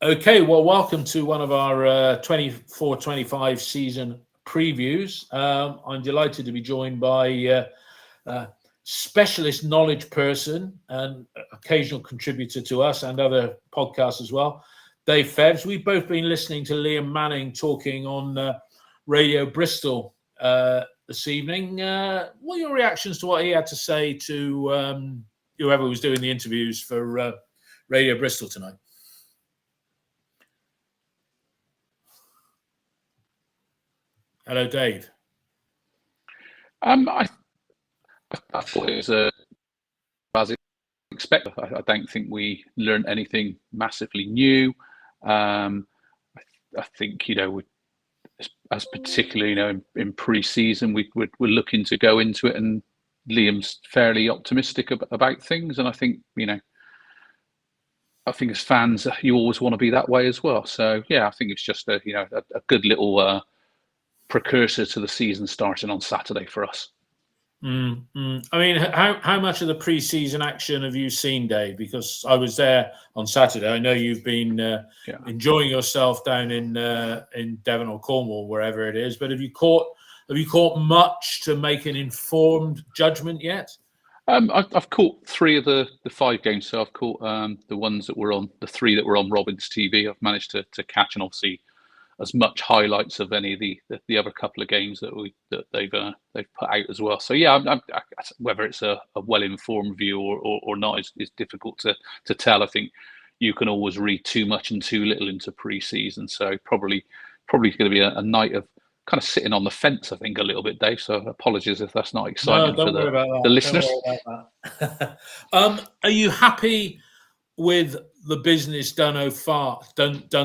Okay, well, welcome to one of our 24-25 season previews. I'm delighted to be joined by specialist knowledge person and occasional contributor to us and other podcasts as well, Dave Fevs. We've both been listening to Liam Manning talking on Radio Bristol this evening. What are your reactions to what he had to say to whoever was doing the interviews for Radio Bristol tonight? Hello, Dave. I thought it was as expected. I don't think we learned anything massively new. I think, as particularly, in pre-season, we're looking to go into it, and Liam's fairly optimistic about things, and I think, I think as fans, you always want to be that way as well. So yeah, I think it's just a good little precursor to the season starting on Saturday for us. I mean, how much of the pre-season action have you seen, Dave? Because I was there on Saturday. I know you've been enjoying yourself down in Devon or Cornwall, wherever it is. But have you caught much to make an informed judgment yet? I've caught 3 of the 5 games. So I've caught the ones that were on, the 3 that were on Robin's TV. I've managed to catch, and obviously as much highlights of any of the other couple of games that they've put out as well. So yeah, whether it's a well-informed view or not is difficult to tell. I think you can always read too much and too little into pre-season. So probably going to be a night of kind of sitting on the fence, I think, a little bit, Dave. So apologies if that's not exciting for the listeners. Are you happy with the business done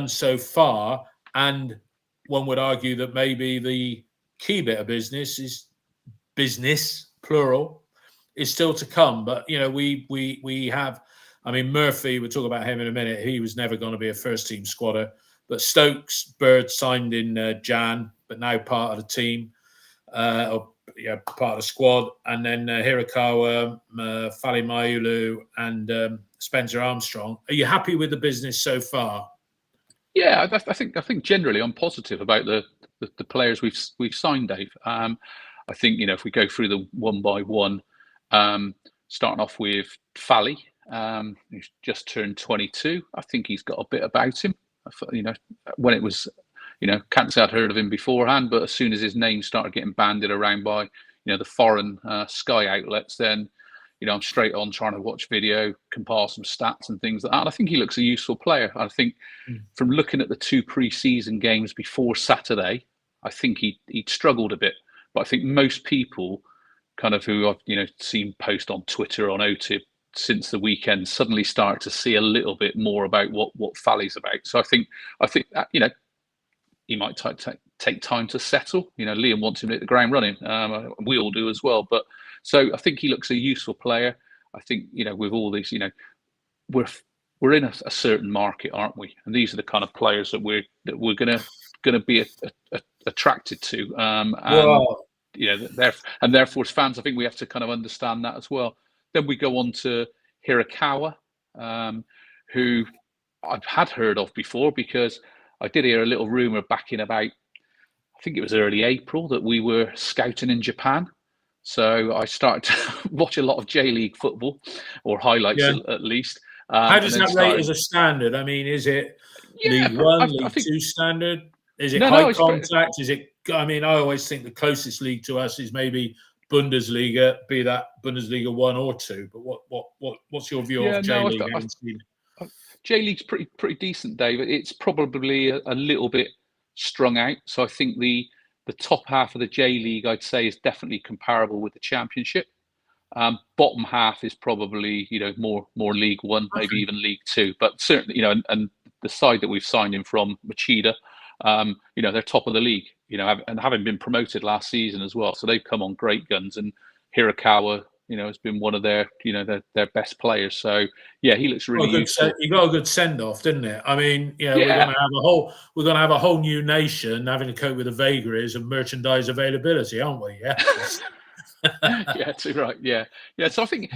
so far? And one would argue that maybe the key bit of business, plural, is still to come. But, we have, I mean, Murphy, we'll talk about him in a minute. He was never going to be a first-team squatter. But Stokes, Bird signed in Jan, but now part of the team, part of the squad. And then Hirakawa, Falimaulu, and Spencer Armstrong. Are you happy with the business so far? Yeah, I think generally I'm positive about the players we've signed, Dave. I think if we go through the one by one, starting off with Fally, who's just turned 22. I think he's got a bit about him. When it was, can't say I'd heard of him beforehand, but as soon as his name started getting banded around by the foreign Sky outlets, then I'm straight on trying to watch video, compile some stats and things like that. And I think he looks a useful player. I think from looking at the 2 pre-season games before Saturday, I think he'd struggled a bit. But I think most people kind of who I've seen post on Twitter, on OTIP since the weekend, suddenly start to see a little bit more about what Fally's about. So I think he might take time to settle. Liam wants him to hit the ground running. We all do as well. But so I think he looks a useful player. I think with all these, we're in a certain market, aren't we? And these are the kind of players that we're gonna be attracted to. And therefore, as fans, I think we have to kind of understand that as well. Then we go on to Hirakawa, who I've had heard of before, because I did hear a little rumor back in about, I think it was early April, that we were scouting in Japan. So I started to watch a lot of J-League football, or highlights at least. How does that rate as a standard? I mean, is it League One, League Two standard? Is it high contact? Is it? I mean, I always think the closest league to us is maybe Bundesliga, be that Bundesliga 1 or 2. But what's your view of J-League? J-League's pretty decent, David. It's probably a little bit strung out. So I think the top half of the J-League, I'd say, is definitely comparable with the Championship. Bottom half is probably more League One, maybe even League Two. But certainly, and the side that we've signed in from, Machida, they're top of the league. And having been promoted last season as well, so they've come on great guns. And Hirakawa, has been one of their best players. So yeah, he looks really useful. You got a good send off, didn't it? I mean, we're going to have a whole new nation having to cope with the vagaries of merchandise availability, aren't we? Yeah. Yeah, too right. Yeah, yeah. So I think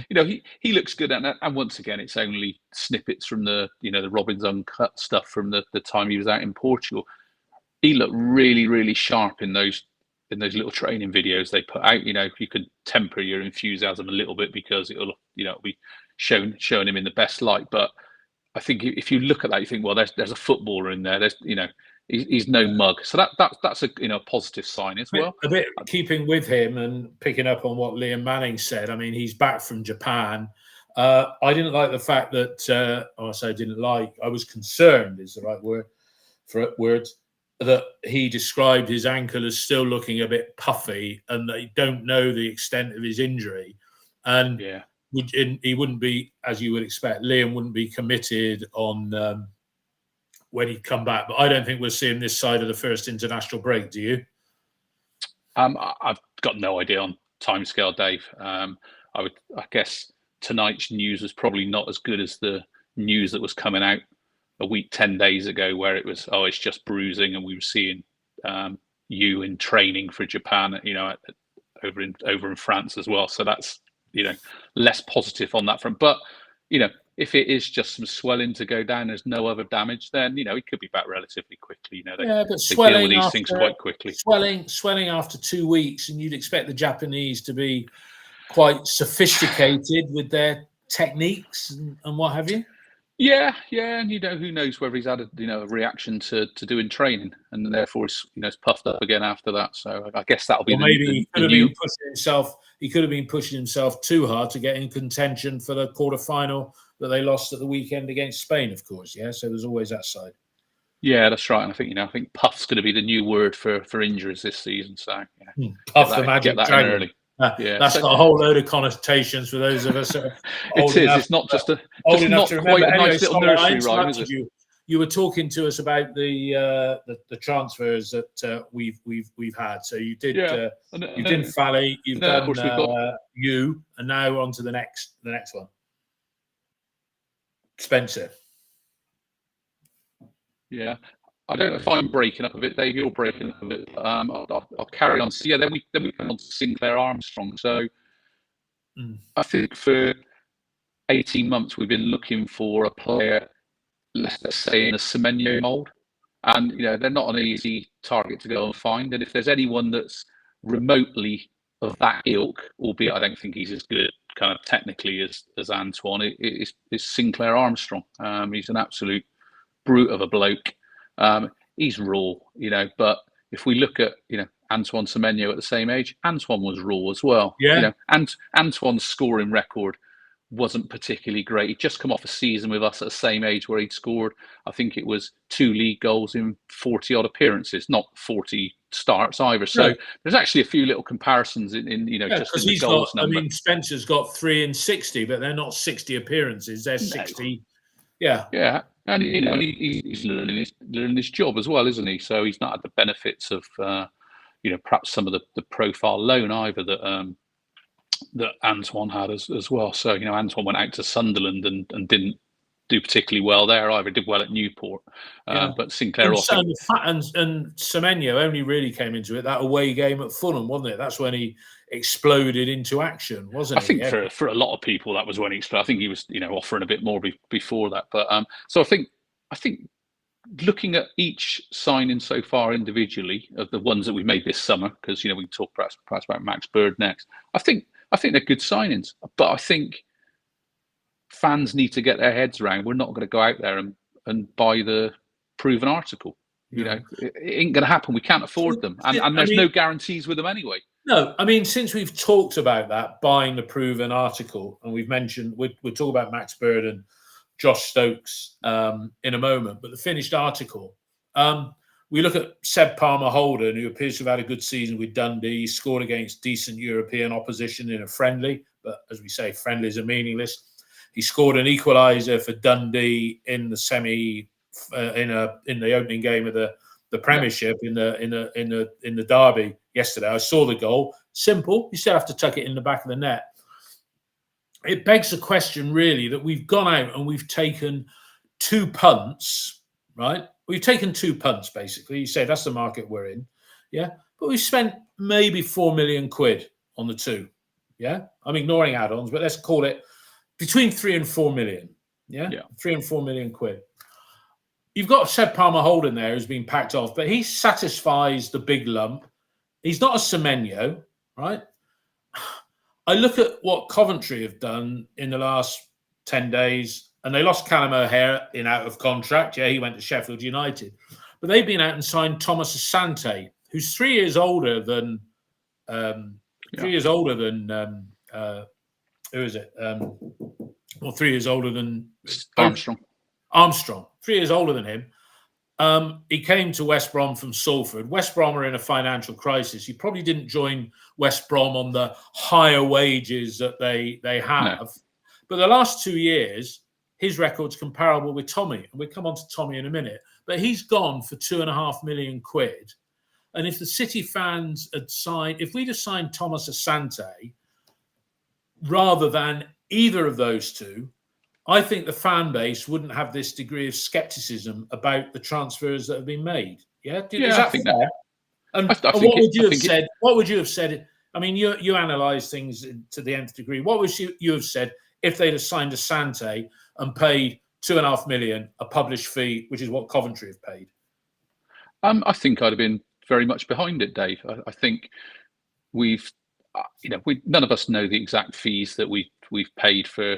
he looks good, and once again, it's only snippets from the the Robins Uncut stuff from the time he was out in Portugal. He looked really, really sharp in those little training videos they put out. You could temper your enthusiasm a little bit because it'll be showing him in the best light. But I think if you look at that, you think, well, there's a footballer in there. He's no mug. So that's a positive sign as well. A bit keeping with him and picking up on what Liam Manning said. I mean, he's back from Japan. I didn't like the fact that, I say didn't like, I was concerned is the right word for words, that he described his ankle as still looking a bit puffy and they don't know the extent of his injury. And he wouldn't be, as you would expect, Liam wouldn't be committed on when he'd come back. But I don't think we'll see him this side of the first international break. Do you? I've got no idea on timescale, Dave. I guess tonight's news was probably not as good as the news that was coming out a week, 10 days ago, where it was, it's just bruising, and we were seeing you in training for Japan, over in France as well. So that's less positive on that front. But if it is just some swelling to go down, there's no other damage, then he could be back relatively quickly. They deal with these things quite quickly. Swelling after 2 weeks, and you'd expect the Japanese to be quite sophisticated with their techniques and what have you. Yeah, and who knows whether he's had a reaction to doing training, and therefore it's puffed up again after that. So I guess that'll be he could have been pushing himself too hard to get in contention for the quarterfinal that they lost at the weekend against Spain, of course. Yeah, so there's always that side. Yeah, that's right. And I think puff's going to be the new word for injuries this season. So puff the magic dragon. Early. That's got a whole load of connotations for those of us. That are it is. It's not just not quite a nice little nursery rhyme, is it? You were talking to us about the transfers that we've had. So you did. You did Fally. You've done you, and now on to the next one. Spencer. Yeah. I don't know if I'm breaking up a bit, Dave. You're breaking up a bit. I'll carry on. So then we come on to Sinclair Armstrong. So I think for 18 months we've been looking for a player, let's say, in a Semenyo mould, and they're not an easy target to go and find. And if there's anyone that's remotely of that ilk, albeit I don't think he's as good kind of technically as Antoine, it's Sinclair Armstrong. He's an absolute brute of a bloke. He's raw, but if we look at, Antoine Semenyo at the same age, Antoine was raw as well. Yeah. And Antoine's scoring record wasn't particularly great. He'd just come off a season with us at the same age where he'd scored, I think it was 2 league goals in 40 odd appearances, not 40 starts either. So there's actually a few little comparisons in just in the goals number. I mean, Spencer's got 3 in 60, but they're not 60 appearances. They're 60. Yeah. Yeah. And he's learning his job as well, isn't he? So he's not had the benefits of perhaps some of the profile loan either that Antoine had as well. So Antoine went out to Sunderland and didn't do particularly well there either. Did well at Newport, but Sinclair and Semenyo only really came into it that away game at Fulham, wasn't it? That's when he exploded into action, wasn't he? I think for a lot of people that was when he exploded. I think he was offering a bit more before that, but so I think looking at each signing so far individually of the ones that we made this summer, because we can talk perhaps about Max Bird next. I think they're good signings, but I think fans need to get their heads around. We're not going to go out there and buy the proven article. It ain't going to happen. We can't afford them, and there's no guarantees with them anyway. No, I mean, since we've talked about that, buying the proven article, and we've mentioned, we'll talk about Max Bird and Josh Stokes in a moment, but the finished article, we look at Seb Palmer-Holden, who appears to have had a good season with Dundee. He scored against decent European opposition in a friendly, but as we say, friendlies are meaningless. He scored an equaliser for Dundee in the in the opening game of the Premiership in the derby yesterday. I saw the goal. Simple. You still have to tuck it in the back of the net. It begs the question, really, that we've gone out and we've taken 2 punts, right? We've taken 2 punts, basically. You say that's the market we're in, yeah? But we've spent maybe 4 million quid on the 2. Yeah, I'm ignoring add-ons, but let's call it between 3 and 4 million. Yeah, 3 and 4 million quid. You've got Seb Palmer Holden there who's been packed off, but he satisfies the big lump. He's not a Semenyo, right? I look at what Coventry have done in the last 10 days, and they lost Callum O'Hare in out of contract. Yeah, he went to Sheffield United. But they've been out and signed Thomas Asante, who's 3 years older than who is it? 3 years older than Armstrong, 3 years older than him. He came to West Brom from Salford. West Brom are in a financial crisis. He probably didn't join West Brom on the higher wages that they have. No. But the last 2 years, his record's comparable with Tommy. And we'll come on to Tommy in a minute. But he's gone for 2.5 million quid. And if the City fans had signed, if we'd have signed Thomas Asante rather than either of those two, I think the fan base wouldn't have this degree of scepticism about the transfers that have been made. Yeah, is that fair? And what would you have said? What would you have said? I mean, you analyse things to the nth degree. What would you have said if they'd have signed Asante and paid 2.5 million, a published fee, which is what Coventry have paid? I think I'd have been very much behind it, Dave. I think none of us know the exact fees that we've paid for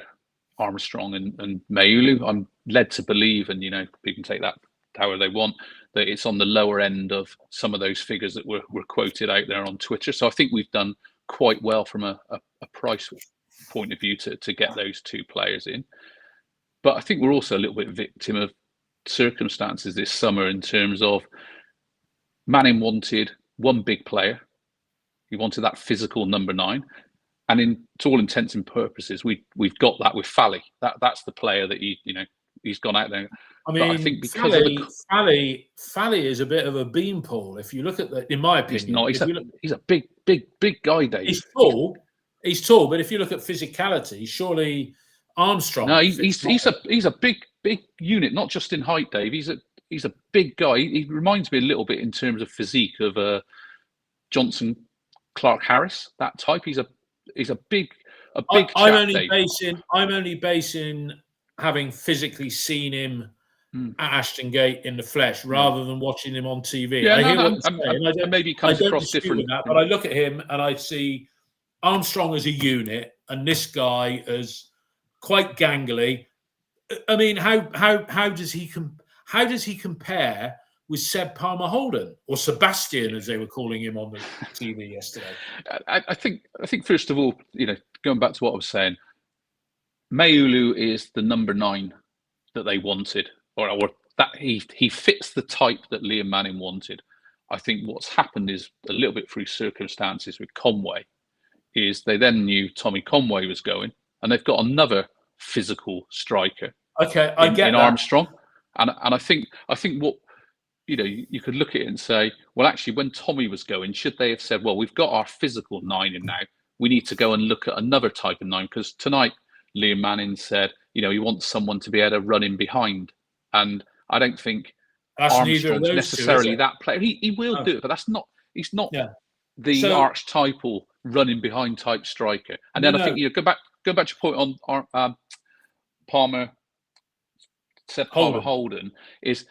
Armstrong and Mayulu. I'm led to believe, and people can take that however they want, that it's on the lower end of some of those figures that were quoted out there on Twitter. So I think we've done quite well from a price point of view to get those two players in. But I think we're also a little bit victim of circumstances this summer in terms of Manning wanted one big player. He wanted that physical number 9. And to all intents and purposes, we've got that with Fally. That's the player that he's gone out there. I mean, I think because Fally is a bit of a beanpole. If you look at that, in my opinion, he's a big guy, Dave. He's tall, but if you look at physicality, surely Armstrong. No, he's a big unit, not just in height, Dave. He's a big guy. He reminds me a little bit in terms of physique of Johnson, Clark Harris, that type. He's a big chap. I'm only basing having physically seen him at Ashton Gate in the flesh rather than watching him on TV. Yeah, I hear what you're saying. Maybe comes across different. That, but I look at him and I see Armstrong as a unit and this guy as quite gangly. I mean, how does he compare with Seb Palmer Holden, or Sebastian, as they were calling him on the TV yesterday? I think first of all, going back to what I was saying, Mayulu is the number 9 that they wanted, or that he fits the type that Liam Manning wanted. I think what's happened is a little bit through circumstances with Conway, is they then knew Tommy Conway was going, and they've got another physical striker. Okay, I get in that. Armstrong, and I think what. You could look at it and say, well, actually, when Tommy was going, should they have said, well, we've got our physical 9 in now. We need to go and look at another type of 9. Because tonight, Liam Manning said, he wants someone to be able to run in behind. And I don't think Armstrong's necessarily that player. He will do it, but he's not the archetypal running behind type striker. And then I think, go back to your point on Palmer, Seb Palmer Holden, is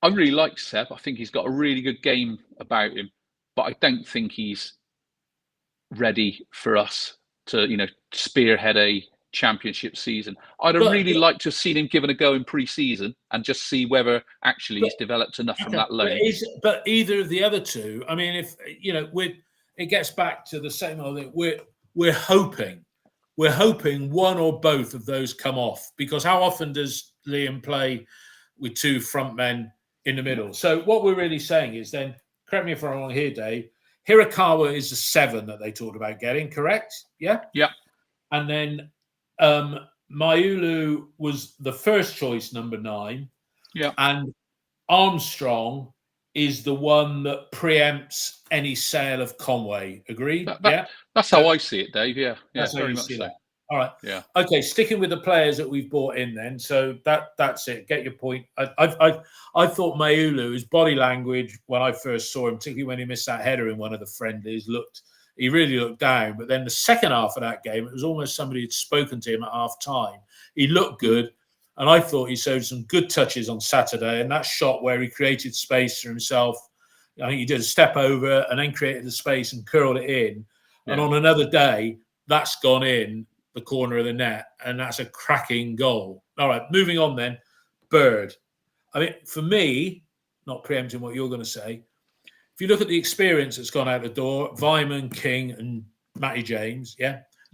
I really like Seb. I think he's got a really good game about him, but I don't think he's ready for us to, spearhead a championship season. I'd have really liked to have seen him given a go in pre-season and just see whether actually he's developed enough from that loan. But either of the other two, I mean, if it gets back to the same old thing. We're hoping one or both of those come off, because how often does Liam play with 2 front men in the middle? So what we're really saying is then, correct me if I'm wrong here, Dave, Hirakawa is the 7 that they talked about getting, correct? Yeah? Yeah. And then Mayulu was the first choice, number 9. Yeah. And Armstrong is the one that preempts any sale of Conway. Agreed? That's how I see it, Dave. Yeah. That's very much so. All right. Yeah. Okay. Sticking with the players that we've brought in, then. So that's it. Get your point. I thought Mayulu, his body language when I first saw him, particularly when he missed that header in one of the friendlies, looked he really looked down. But then the second half of that game, it was almost somebody had spoken to him at half time. He looked good. And I thought he showed some good touches on Saturday. And that shot where he created space for himself, I think he did a step over and then created the space and curled it in. Yeah. And on another day, that's gone in the corner of the net. And that's a cracking goal. All right, moving on then. Bird. I mean, for me, not preempting what you're going to say, if you look at the experience that's gone out the door, Vyman, King, and Matty James,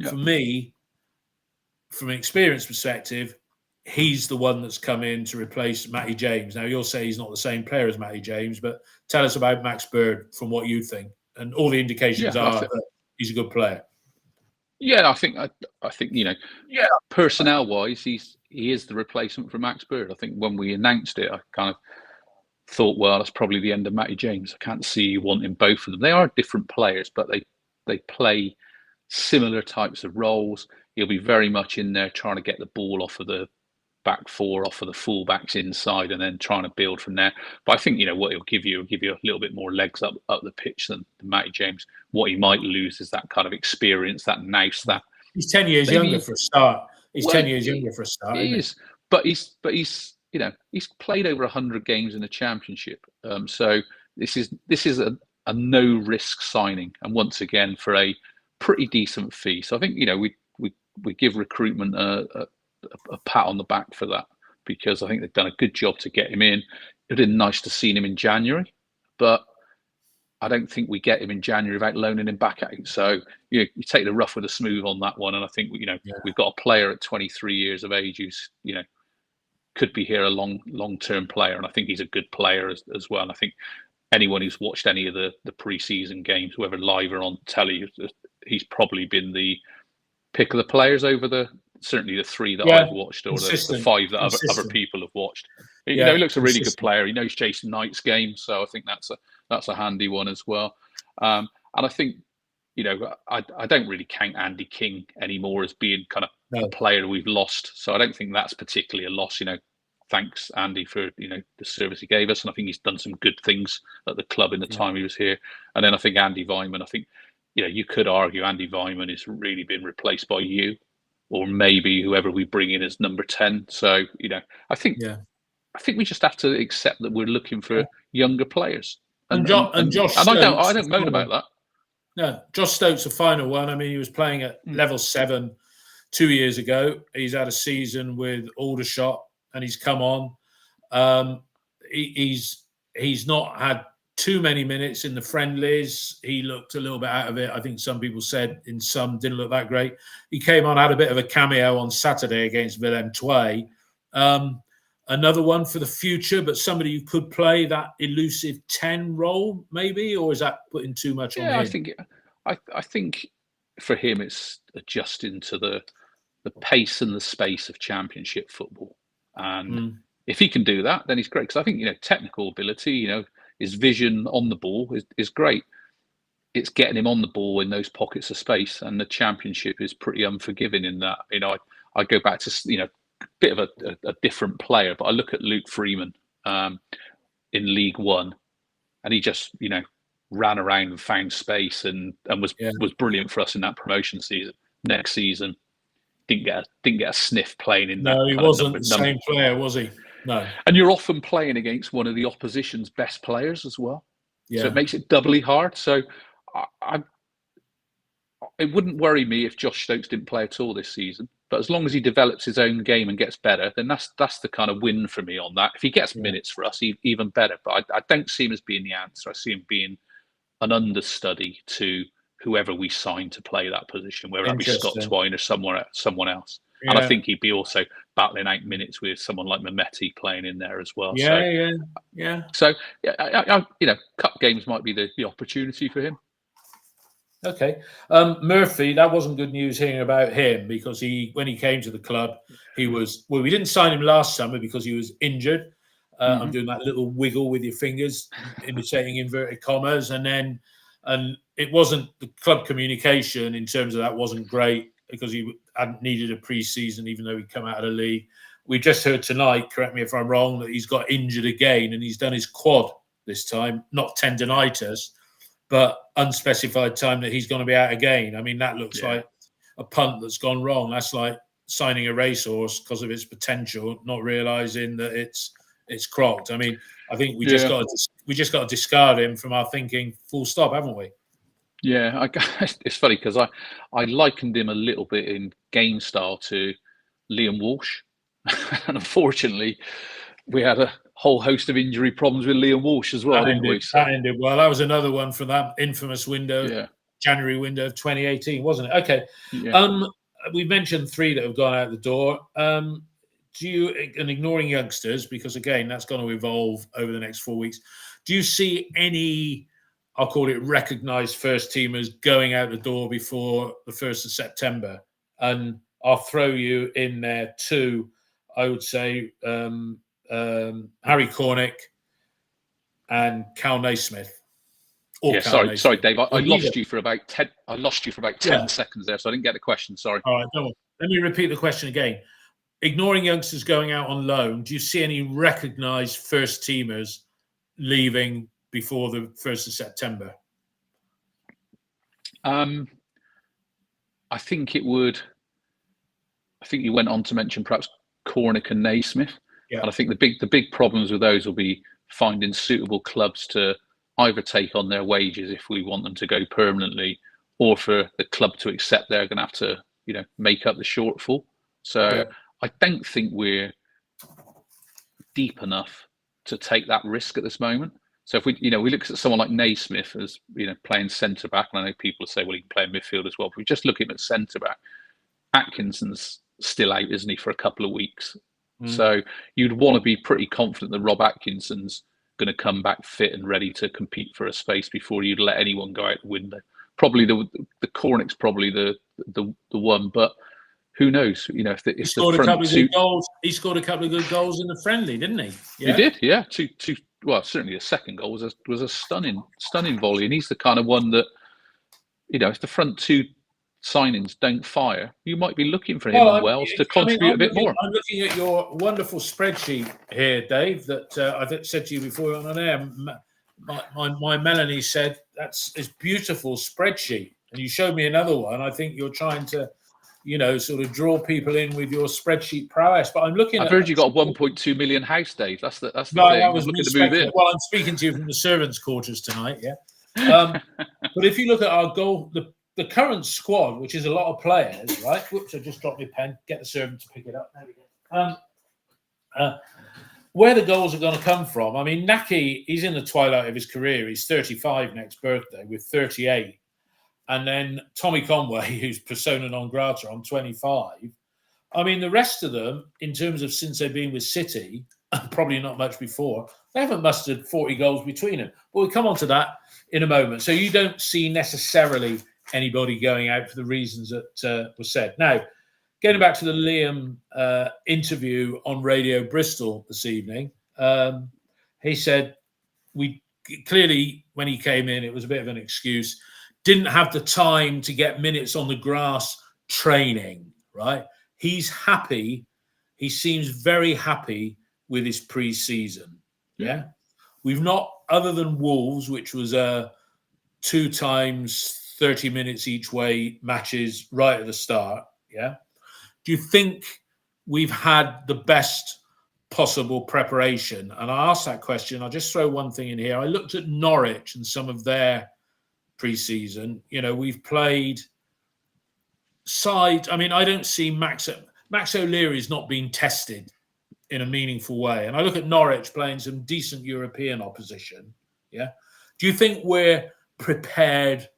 for me, from an experience perspective, he's the one that's come in to replace Matty James. Now, you'll say he's not the same player as Matty James, but tell us about Max Bird from what you think. And all the indications are that he's a good player. Yeah, I think personnel-wise, he is the replacement for Max Bird. I think when we announced it, I kind of thought, well, that's probably the end of Matty James. I can't see you wanting both of them. They are different players, but they play similar types of roles. He'll be very much in there trying to get the ball off of the back four, off of the full-backs inside, and then trying to build from there. But I think, what he'll give you a little bit more legs up the pitch than Matty James. What he might lose is that kind of experience, that nous, that... He's 10 years younger for a start. He's 10 years younger for a start. He is. But he's he's played over 100 games in the Championship. So this is a no-risk signing, and once again for a pretty decent fee. So I think we give recruitment a pat on the back for that, because I think they've done a good job to get him in. It'd been nice to see him in January, but I don't think we get him in January without loaning him back out. So you take the rough with the smooth on that one, and I think we've got a player at 23 years of age who's could be here a long-term player, and I think he's a good player as well. And I think anyone who's watched any of the pre-season games, whether live or on telly, he's probably been the pick of the players over certainly the three that I've watched, or the five that other people have watched. He looks a really good player. He knows Jason Knight's game, so I think that's a handy one as well. And I think I don't really count Andy King anymore as being kind of a player we've lost. So I don't think that's particularly a loss. Thanks Andy for the service he gave us, and I think he's done some good things at the club in the time he was here. And then I think Andy Vyman, I think you could argue Andy Vyman has really been replaced by you, or maybe whoever we bring in as number 10. So I think we just have to accept that we're looking for younger players. And Josh, and I don't moan about that. No, Josh Stokes, the final one. I mean, he was playing at level 7 2 years ago. He's had a season with Aldershot, and he's come on. He's not had too many minutes in the friendlies. He looked a little bit out of it. I think some people said in some didn't look that great. He came on, had a bit of a cameo on Saturday against Twine. Another one for the future, but somebody who could play that elusive 10 role, maybe, or is that putting too much on him? I think for him it's adjusting to the pace and the space of Championship football, and if he can do that, then he's great. Because I think technical ability, his vision on the ball is great. It's getting him on the ball in those pockets of space, and the Championship is pretty unforgiving in that. I go back to bit of a different player, but I look at Luke Freeman in League One, and he just ran around and found space and was brilliant for us in that promotion season. Next season, didn't get a sniff playing in that. No, he wasn't the same player, was he? No. And you're often playing against one of the opposition's best players as well, so it makes it doubly hard. So it wouldn't worry me if Josh Stokes didn't play at all this season. But as long as he develops his own game and gets better, then that's the kind of win for me on that. If he gets minutes for us, even better. But I don't see him as being the answer. I see him being an understudy to whoever we sign to play that position, whether it be Scott Twine or someone else. Yeah. And I think he'd be also battling out minutes with someone like Mehmeti playing in there as well. So cup games might be the opportunity for him. Okay. Murphy, that wasn't good news hearing about him, because when he came to the club, we didn't sign him last summer because he was injured. I'm doing that little wiggle with your fingers, imitating inverted commas. And it wasn't, the club communication in terms of that wasn't great, because he hadn't needed a pre-season, even though he'd come out of the league. We just heard tonight, correct me if I'm wrong, that he's got injured again, and he's done his quad this time, not tendonitis. but unspecified time that he's going to be out again. I mean, that looks like a punt that's gone wrong. That's like signing a racehorse because of its potential, not realizing that it's crocked. I mean, I think we just got to discard him from our thinking, full stop, haven't we? Yeah, it's funny because I likened him a little bit in game style to Liam Walsh, and unfortunately, we had a whole host of injury problems with Liam Walsh as well, didn't we? That ended well. That was another one from that infamous window, January window of 2018, wasn't it? Okay. Yeah. We've mentioned 3 that have gone out the door. Do you, and ignoring youngsters, because again, that's going to evolve over the next 4 weeks, do you see any, I'll call it recognised first teamers going out the door before the 1st of September? And I'll throw you in there too, I would say, Harry Cornick and Cal Naismith. Sorry, Dave. I lost you for about 10. I lost you for about 10 seconds there, so I didn't get the question. Sorry. All right, no. Let me repeat the question again. Ignoring youngsters going out on loan, do you see any recognised first teamers leaving before the 1st of September? I think it would. I think you went on to mention perhaps Cornick and Naismith. Yeah. And I think the big problems with those will be finding suitable clubs to either take on their wages if we want them to go permanently, or for the club to accept they're going to have to, make up the shortfall. So I don't think we're deep enough to take that risk at this moment. So if we look at someone like Naismith as, playing centre back, and I know people say, well, he can play in midfield as well. But we just look at him at centre back. Atkinson's still out, isn't he, for a couple of weeks? So you'd want to be pretty confident that Rob Atkinson's going to come back fit and ready to compete for a space before you'd let anyone go out the window. Probably the Cornick's probably the one, but who knows? If he scored a couple of good goals. He scored a couple of good goals in the friendly, didn't he? Yeah? He did, yeah. Two. Well, certainly the second goal was a stunning volley, and he's the kind of one that, if the front 2 signings don't fire, you might be looking for him in Wales to contribute a bit more. I'm looking at your wonderful spreadsheet here, Dave, that I said to you before on air. My Melanie said that's a beautiful spreadsheet, and you showed me another one. I think you're trying to, sort of draw people in with your spreadsheet prowess. But I'm looking. I've heard you got a 1.2 million house, Dave. That's the thing. That was looking to move in. Well, I'm speaking to you from the servants' quarters tonight. Yeah. But if you look at our goal, the current squad, which is a lot of players, right? Whoops, I just dropped my pen. Get the servant to pick it up. There we go. Where the goals are going to come from, I mean, Naki, he's in the twilight of his career. He's 35 next birthday with 38. And then Tommy Conway, who's persona non grata, on 25. I mean, the rest of them, in terms of since they've been with City, probably not much before, they haven't mustered 40 goals between them. But we'll come on to that in a moment. So you don't see necessarily anybody going out for the reasons that were said. Now, getting back to the Liam interview on Radio Bristol this evening, he said we clearly, when he came in, it was a bit of an excuse. Didn't have the time to get minutes on the grass training, right? He's happy. He seems very happy with his pre-season. Yeah. We've not, other than Wolves, which was 2 times 30 minutes each way matches right at the start. Yeah. Do you think we've had the best possible preparation? And I asked that question. I'll just throw one thing in here. I looked at Norwich and some of their pre-season. We've played side. I mean, I don't see Max O'Leary's not being tested in a meaningful way. And I look at Norwich playing some decent European opposition. Yeah. Do you think we're prepared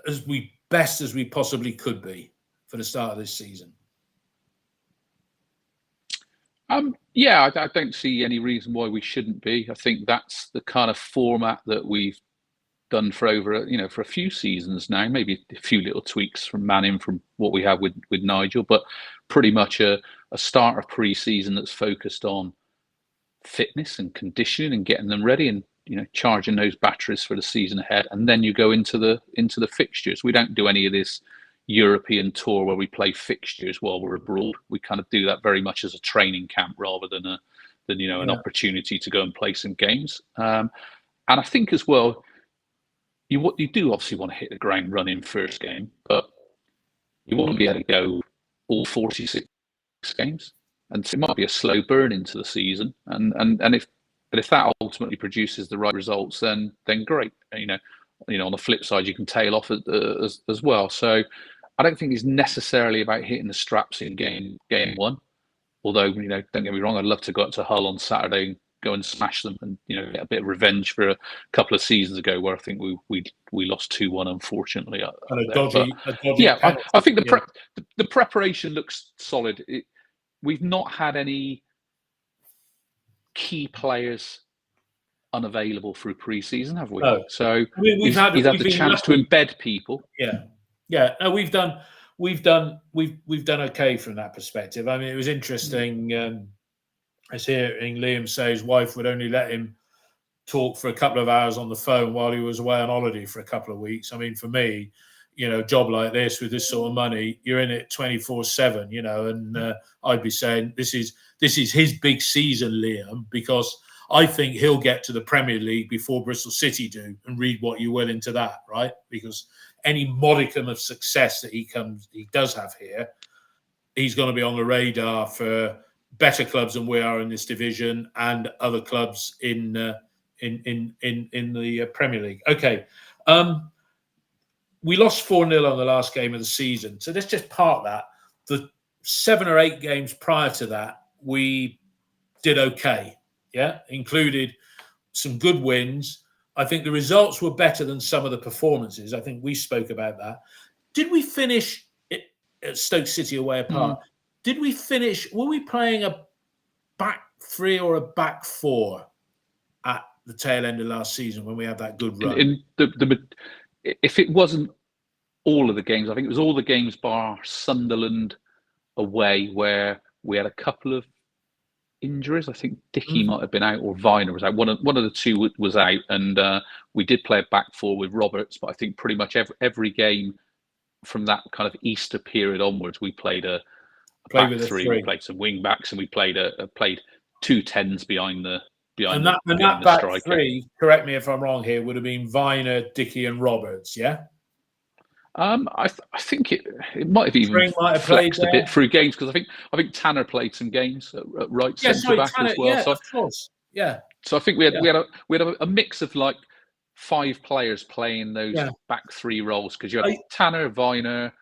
as best as we possibly could be for the start of this season? Yeah, I don't see any reason why we shouldn't be. I think that's the kind of format that we've done for for a few seasons now. Maybe a few little tweaks from Manning from what we have with Nigel, but pretty much a start of pre-season that's focused on fitness and conditioning and getting them ready and charging those batteries for the season ahead. And then you go into the fixtures. We don't do any of this European tour where we play fixtures while we're abroad. We kind of do that very much as a training camp rather than an opportunity to go and play some games. And I think as well, you do obviously want to hit the ground running first game, but you want to be able to go all 46 games, and so it might be a slow burn into the season. And if that ultimately produces the right results, then great. On the flip side, you can tail off as well. So I don't think it's necessarily about hitting the straps in game one. Although, don't get me wrong, I'd love to go up to Hull on Saturday and go and smash them, and get a bit of revenge for a couple of seasons ago where I think we lost 2-1, unfortunately. And a dodgy yeah, penalty. I think the preparation looks solid. We've not had any key players unavailable through pre-season, have we? No. So we've had the chance to embed people. Yeah. No, we've done okay from that perspective. I mean, it was interesting. I was hearing Liam say his wife would only let him talk for a couple of hours on the phone while he was away on holiday for a couple of weeks. I mean, for me, a job like this with this sort of money, you're in it 24/7, and I'd be saying this is his big season, Liam, because I think he'll get to the Premier League before Bristol City do, and read what you will into that, right? Because any modicum of success that he does have here, he's going to be on the radar for better clubs than we are in this division and other clubs in the Premier League. Okay. We lost 4-0 on the last game of the season. So let's just park that. The 7 or 8 games prior to that, we did okay. Yeah, included some good wins. I think the results were better than some of the performances. I think we spoke about that. Did we finish at Stoke City away apart? Did we finish? Were we playing a back 3 or a back 4 at the tail end of last season when we had that good run? If it wasn't all of the games, I think it was all the games bar Sunderland away where we had a couple of injuries. I think Dickey might have been out, or Viner was out. One of the two was out, and we did play a back 4 with Roberts. But I think pretty much every game from that kind of Easter period onwards, we played a back 3. We played some wing backs, and we played 2 10s behind the back striker. 3. Correct me if I'm wrong here. Would have been Viner, Dickey, and Roberts. Yeah. I think it might have even flexed a bit through games, because I think Tanner played some games at right centre back as well. Yeah, of course. Yeah. So I think we had a mix of like 5 players playing those back 3 roles, because you had Tanner, Viner,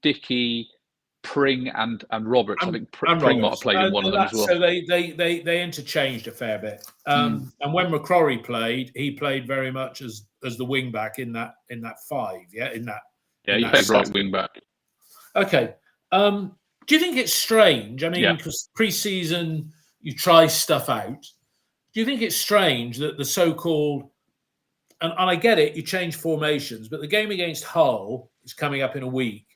Dickey, Pring, and Roberts. I think Pring might have played in one of them as well. So they interchanged a fair bit. And when McCrory played, he played very much as the wing back in that 5. Yeah, he played right wing back. Okay. Do you think it's strange? I mean, because pre-season you try stuff out. Do you think it's strange that the so-called, and I get it, you change formations, but the game against Hull is coming up in a week,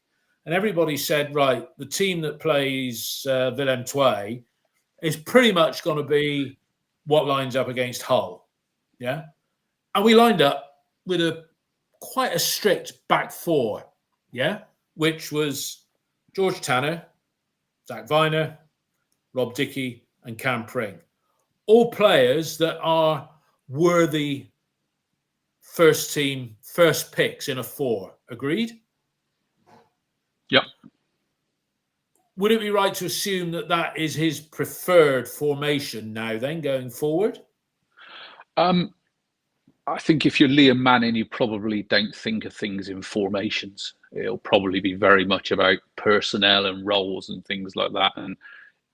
and everybody said, right, the team that plays Willem II is pretty much going to be what lines up against Hull, yeah? And we lined up with quite a strict back 4, yeah? Which was George Tanner, Zach Viner, Rob Dickey, and Cam Pring. All players that are worthy first picks in a 4. Agreed? Yep. Would it be right to assume that is his preferred formation now then, going forward? I think if you're Liam Manning, you probably don't think of things in formations. It'll probably be very much about personnel and roles and things like that. And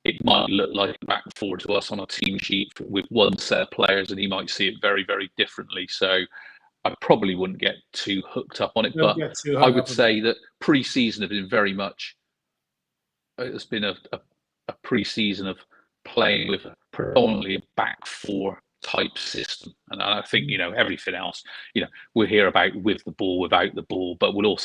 it might look like a back 4 to us on a team sheet with one set of players, and he might see it very, very differently. So I probably wouldn't get too hooked up on it. But I would say that pre-season has been very much, it's been a pre-season of playing with predominantly a back 4 type system, and I think everything else we'll hear about with the ball, without the ball, but we'll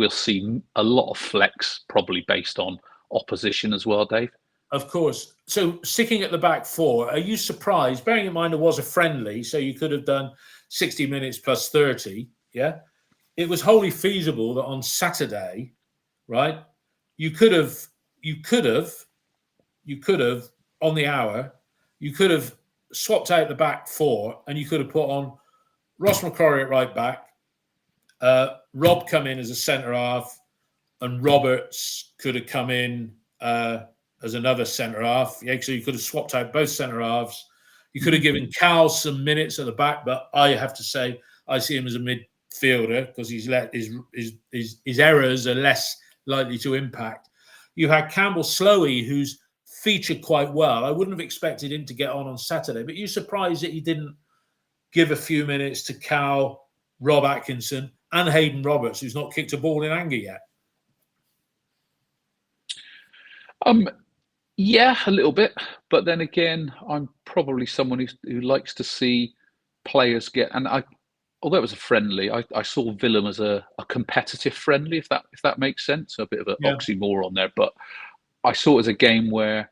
see a lot of flex probably based on opposition as well, Dave. Of course. So sticking at the back 4, are you surprised, bearing in mind it was a friendly, so you could have done 60 minutes plus 30, yeah? It was wholly feasible that on Saturday, right, you could have on the hour, you could have swapped out the back 4, and you could have put on Ross McCrory at right back, Rob come in as a centre half, and Roberts could have come in as another centre half. Yeah, so you could have swapped out both centre halves. You could have given Cal some minutes at the back, but I have to say I see him as a midfielder because his errors are less likely to impact. You had Campbell Slowey, who's featured quite well. I wouldn't have expected him to get on Saturday, but you're surprised that he didn't give a few minutes to Cal, Rob Atkinson, and Hayden Roberts, who's not kicked a ball in anger yet. Yeah, a little bit, but then again, I'm probably someone who likes to see players get. And although it was a friendly, I saw Willem as a competitive friendly, if that makes sense. A bit of an oxymoron there, but I saw it as a game where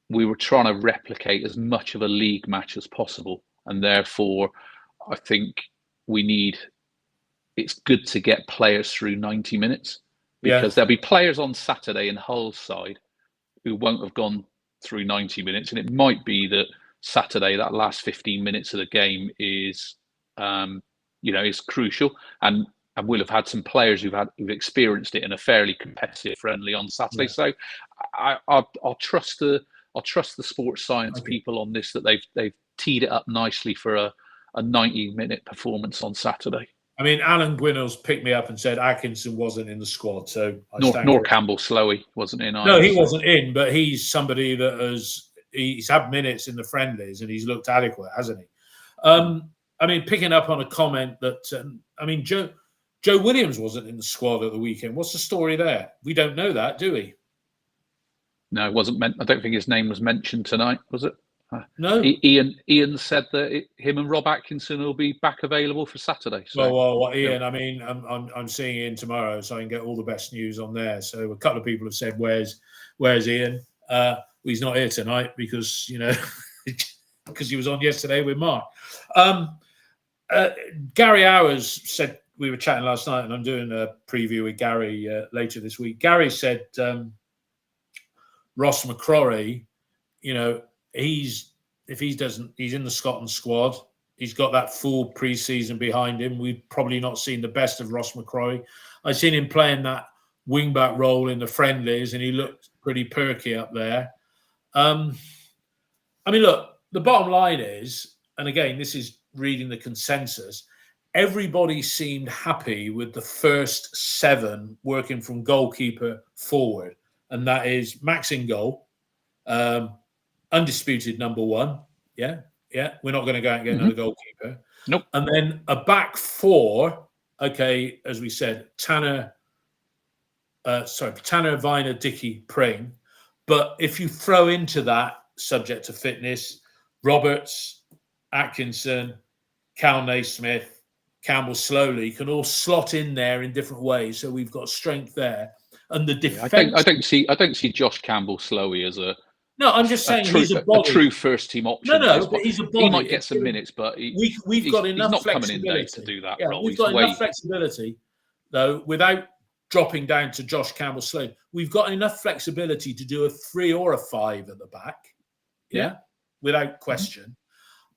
we were trying to replicate as much of a league match as possible, and therefore, I think it's good to get players through 90 minutes because there'll be players on Saturday in Hull's side who won't have gone through 90 minutes. And it might be that Saturday, that last 15 minutes of the game is crucial. And we'll have had some players who've experienced it in a fairly competitive friendly on Saturday. So I'll trust the sports science people on this, that they've teed it up nicely for a 90-minute performance on Saturday. I mean, Alan Gwinnell's picked me up and said Atkinson wasn't in the squad, so nor Campbell Slowey wasn't in either. No, he wasn't in, but he's somebody that he's had minutes in the friendlies and he's looked adequate, hasn't he? I mean, picking up on a comment that Joe Williams wasn't in the squad at the weekend. What's the story there? We don't know that, do we? No, it wasn't meant. I don't think his name was mentioned tonight, was it? No. Ian said that him and Rob Atkinson will be back available for Saturday. So. Well, Ian. I mean, I'm seeing Ian tomorrow, so I can get all the best news on there. So a couple of people have said, "Where's Ian?" He's not here tonight because because he was on yesterday with Mark. Gary Hours said, we were chatting last night, and I'm doing a preview with Gary later this week. Gary said Ross McCrory, he's in the Scotland squad. He's got that full pre-season behind him. We've probably not seen the best of Ross McCrory. I've seen him playing that wing-back role in the friendlies, and he looked pretty perky up there. Look, the bottom line is, and again, this is reading the consensus, everybody seemed happy with the first 7 working from goalkeeper forward, and that is Max in goal, undisputed number 1. Yeah. We're not going to go out and get another goalkeeper. Nope. And then a back 4. Okay, as we said, Tanner, Viner, Dickey, Pring. But if you throw into that, subject to fitness, Roberts, Atkinson, Cal Naismith, Campbell Slowly can all slot in there in different ways. So we've got strength there. And the defense. I don't see Josh Campbell Slowey as a. No, I'm just saying he's a body. A true first team option. No, but he's a body. He might get some minutes, but we've got enough. He's not coming in Dave to do that. Yeah, role. We've got enough flexibility, though, without dropping down to Josh Campbell Slowey. We've got enough flexibility to do a 3 or a 5 at the back. Yeah. Without question.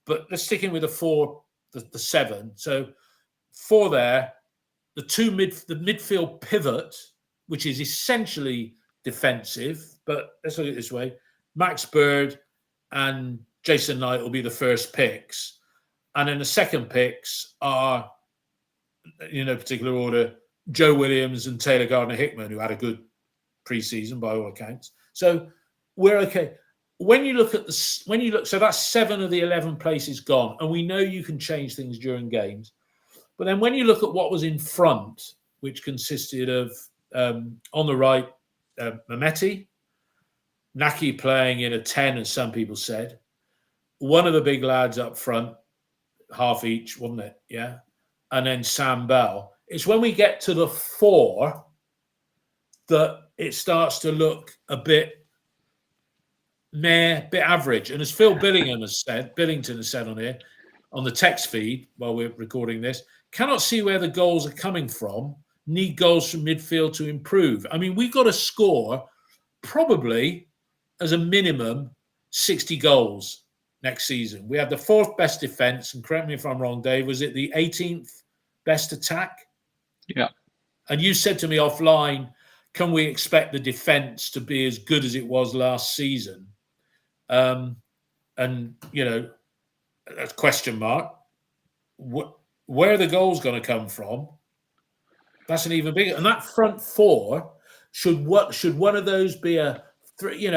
But let's stick in with the 4, the 7. So 4 there, the midfield pivot, which is essentially defensive, but let's look at it this way. Max Bird and Jason Knight will be the first picks. And then the second picks are, in no particular order, Joe Williams and Taylor Gardner-Hickman, who had a good pre-season by all accounts. So we're okay. So that's 7 of the 11 places gone. And we know you can change things during games. But then when you look at what was in front, which consisted of, on the right, Mehmeti, Naki playing in a 10, as some people said. One of the big lads up front, half each, wasn't it? Yeah. And then Sam Bell. It's when we get to the 4 that it starts to look a bit average. And as Phil Billington has said on here, on the text feed while we're recording this, cannot see where the goals are coming from. Need goals from midfield to improve. I mean, we've got to score probably as a minimum 60 goals next season. We have the 4th best defence, and correct me if I'm wrong, Dave, was it the 18th best attack? Yeah. And you said to me offline, can we expect the defence to be as good as it was last season? And, that's question mark. Where are the goals going to come from? That's an even bigger. And that front four, should one of those be a three?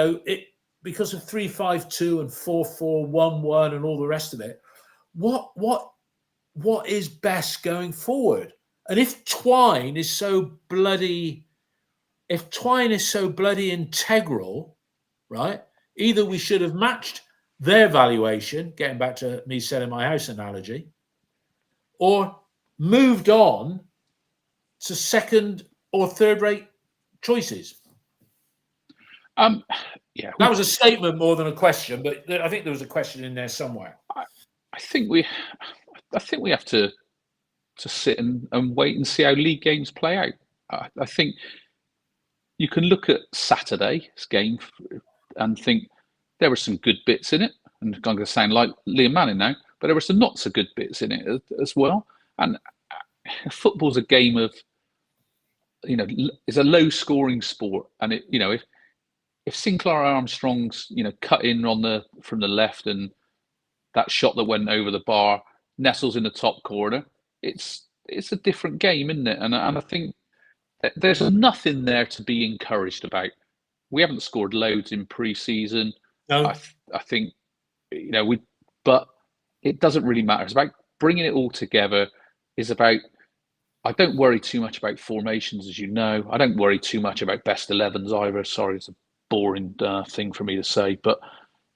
Because of 3-5-2 and 4-4-1-1 and all the rest of it. What is best going forward? And if Twine is so bloody integral, right? Either we should have matched their valuation, getting back to me selling my house analogy, or moved on to second or third rate choices. That was a statement more than a question, but I think there was a question in there somewhere. I think we have to sit and wait and see how league games play out. I think you can look at Saturday's game and think there were some good bits in it. And I'm going to sound like Liam Manning now, but there were some not so good bits in it as well. And football's a game of, it's a low scoring sport. And if Sinclair Armstrong's, cut in from the left and that shot that went over the bar nestles in the top corner, it's a different game, isn't it? And I think there's nothing there to be encouraged about. We haven't scored loads in pre-season. No. I think, but it doesn't really matter. It's about bringing it all together. I don't worry too much about formations, as you know. I don't worry too much about best 11s either. Sorry, it's a boring thing for me to say, but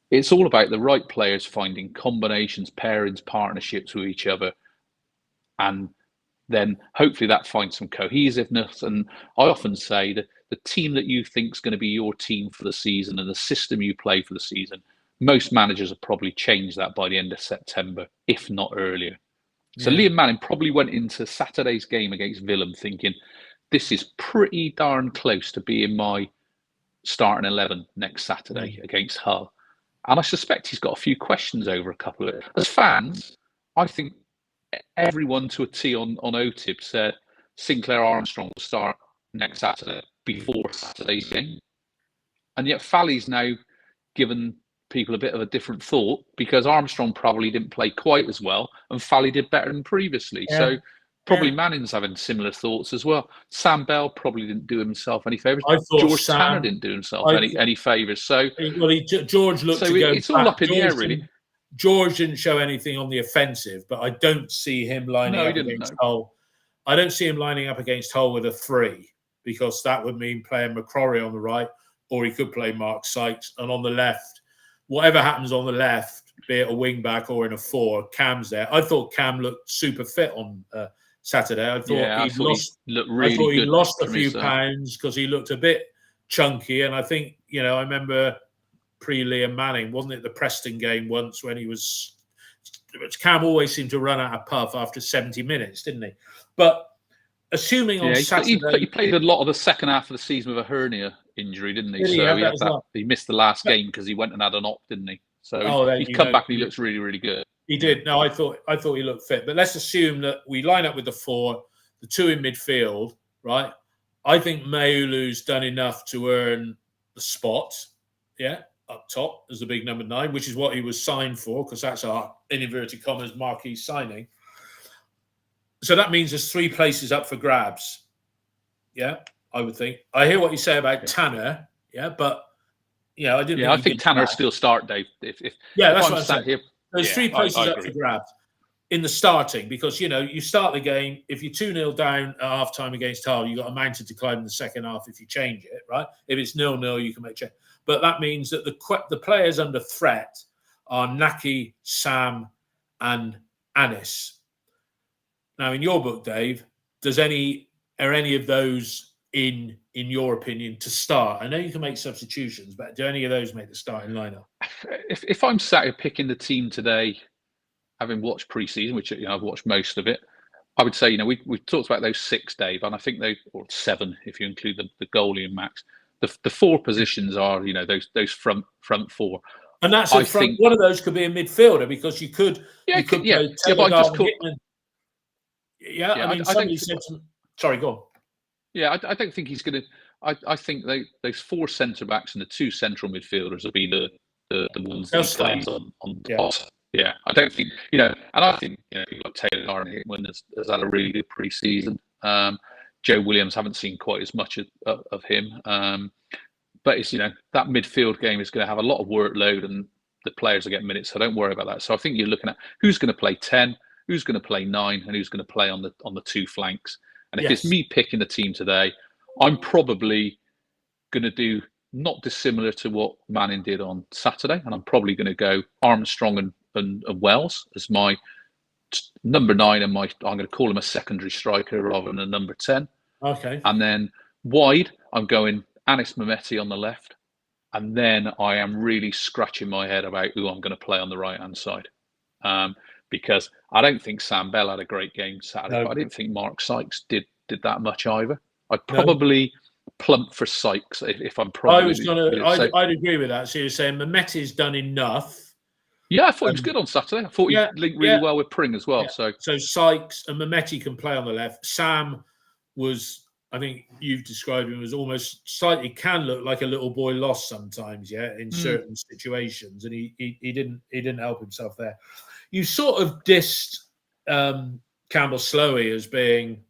it's all about the right players finding combinations, pairings, partnerships with each other, and then hopefully that finds some cohesiveness. And I often say that the team that you think is going to be your team for the season and the system you play for the season, most managers have probably changed that by the end of September, if not earlier. So Liam Manning probably went into Saturday's game against Willem thinking, this is pretty darn close to being my starting 11 next Saturday against Hull. And I suspect he's got a few questions over a couple of it. As fans, I think everyone to a T on OTIB said Sinclair Armstrong will start next Saturday before Saturday's game. And yet Fally's now given people a bit of a different thought because Armstrong probably didn't play quite as well and Fally did better than previously. Yeah. So probably Manning's having similar thoughts as well. Sam Bell probably didn't do himself any favours. George Tanner didn't do himself any favours. So George looked to go it's all up in the air, really. George didn't show anything on the offensive, but I don't see him lining up against Hull. I don't see him lining up against Hull with a 3 because that would mean playing McCrory on the right, or he could play Mark Sykes. And on the left, whatever happens on the left, be it a wing back or in a 4, Cam's there. I thought Cam looked super fit on Saturday. I thought he lost a few pounds because he looked a bit chunky. And I think, I remember pre-Liam Manning, wasn't it the Preston game once when Cam always seemed to run out of puff after 70 minutes, didn't he? But assuming on Saturday... He played a lot of the second half of the season with a hernia injury, didn't he? He missed the last game because he went and had an op, didn't he? So he's come back and he looks really, really good. He did. No, I thought he looked fit. But let's assume that we line up with the 4, the 2 in midfield, right? I think Maulu's done enough to earn the spot, up top as the big number 9, which is what he was signed for, because that's our, in inverted commas, marquee signing. So that means there's 3 places up for grabs. Yeah, I would think. I hear what you say about Tanner, but I didn't. Yeah, I think Tanner still start, Dave. If that's what I'm saying. Here, there's 3 places up for grabs in the starting because you start the game. If you're 2-0 down at half time against Hull, you've got a mountain to climb in the second half if you change it, right? If it's 0-0, you can make change. But that means that the players under threat are Naki, Sam, and Anis. Now, in your book, Dave, are any of those in your opinion to start? I know you can make substitutions, but do any of those make the starting lineup? If I'm sat here picking the team today, having watched pre-season, which I've watched most of it, I would say we've talked about those 6, Dave, and I think or 7 if you include the goalie and Max. The 4 positions are those front 4, and that's a front. One of those could be a midfielder because you could. But I just call. I mean, somebody said Sorry, go on. Yeah, I don't think he's going to. I think those 4 centre backs and the 2 central midfielders will be the ones that he plays on the pot. Yeah, I don't think and I think people like Taylor Harnett has had a really good pre-season. Joe Williams, haven't seen quite as much of him, but it's that midfield game is going to have a lot of workload and the players will get minutes, so don't worry about that. So I think you're looking at who's going to play 10, who's going to play 9, and who's going to play on the 2 flanks. And if it's me picking the team today, I'm probably going to do not dissimilar to what Manning did on Saturday, and I'm probably going to go Armstrong and Wells as my number 9, and I'm going to call him a secondary striker rather than a number 10. Okay. And then wide, I'm going Anis Mehmeti on the left, and then I am really scratching my head about who I'm going to play on the right-hand side. Because I don't think Sam Bell had a great game Saturday, but I didn't think Mark Sykes did that much either. I'd probably plump for Sykes if I'm probably. I'd agree with that. So you're saying Mehmeti's done enough. Yeah, I thought he was good on Saturday. I thought he linked really well with Pring as well. Yeah. So Sykes and Mehmeti can play on the left. Sam was, I think you've described him as almost slightly can look like a little boy lost sometimes, in certain situations, and he didn't help himself there. You sort of dissed Campbell Slowey as being,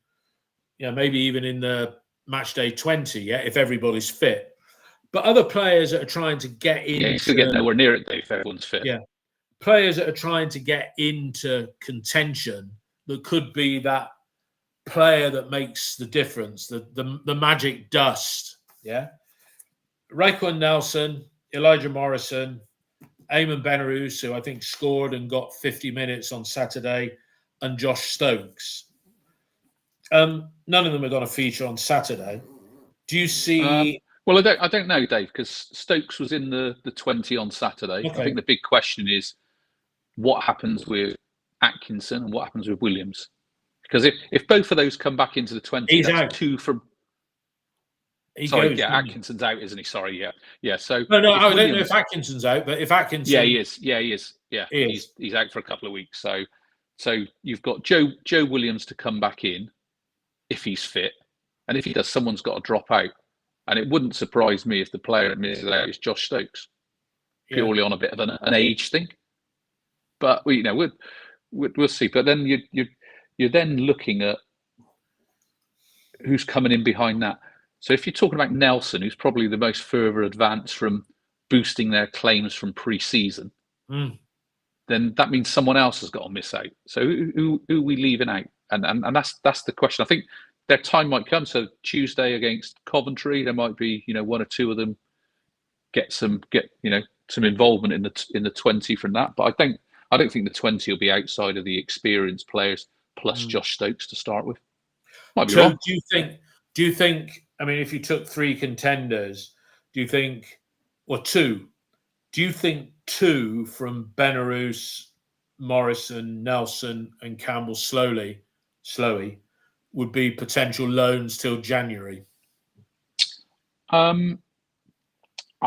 maybe even in the match day 20, if everybody's fit. But other players that are trying to get in, he's still getting nowhere near it, Dave, if everyone's fit. Yeah, players that are trying to get into contention that could be that player that makes the difference, the magic dust. Yeah, Raekwon Nelson, Elijah Morrison, Eamon Benarous, who I think scored and got 50 minutes on Saturday, and Josh Stokes. None of them are going to feature on Saturday. Do you see? Well, I don't know, Dave, because Stokes was in the 20 on Saturday. Okay. I think the big question is what happens with Atkinson and what happens with Williams. Because if both of those come back into the 20, he's that's out. 2 from. Atkinson's out, isn't he? Sorry, yeah. So no, I don't know if Atkinson's out, but if Atkinson, he is. Yeah, he is. Yeah, he's out for a couple of weeks. So you've got Joe Williams to come back in if he's fit, and if he does, someone's got to drop out. And it wouldn't surprise me if the player that misses out is Josh Stokes, purely on a bit of an age thing. But we'll see. But then you're then looking at who's coming in behind that. So if you're talking about Nelson, who's probably the most further advanced from boosting their claims from pre-season, then that means someone else has got to miss out. So who are we leaving out? And that's the question. I think their time might come. So Tuesday against Coventry, there might be 1 or 2 of them get some involvement in the 20 from that. But I don't think the 20 will be outside of the experienced players plus Josh Stokes to start with. Might be wrong. Do you think? I mean, if you took 3 contenders, do you think, or 2? Do you think 2 from Benarous, Morrison, Nelson, and Campbell Slowey would be potential loans till January? I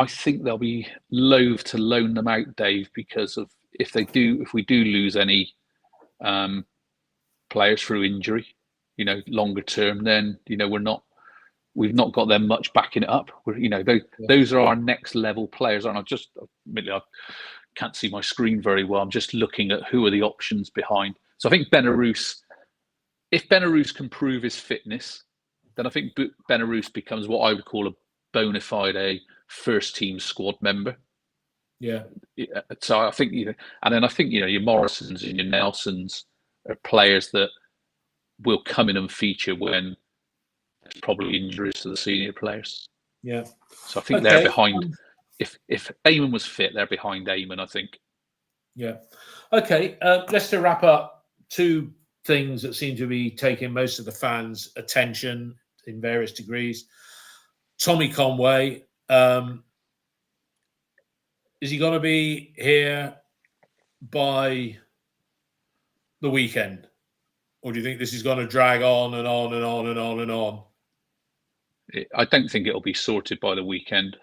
think they'll be loath to loan them out, Dave, because of if we do lose any players through injury, longer term, then we've not got them much backing it up. Those are our next level players. And I can't see my screen very well. I'm just looking at who are the options behind. So I think Benarous, if Benarous can prove his fitness, then I think Benarous becomes what I would call a bona fide first team squad member. Yeah. So I think, and then I think, your Morrisons and your Nelsons are players that will come in and feature when there's probably injuries to the senior players. Yeah. So I think they're behind. If Eamon was fit, they're behind Eamon, I think. Yeah. Okay. Let's to wrap up 2 things that seem to be taking most of the fans' attention in various degrees. Tommy Conway, is he going to be here by the weekend? Or do you think this is going to drag on and on and on and on and on? I don't think it'll be sorted by the weekend.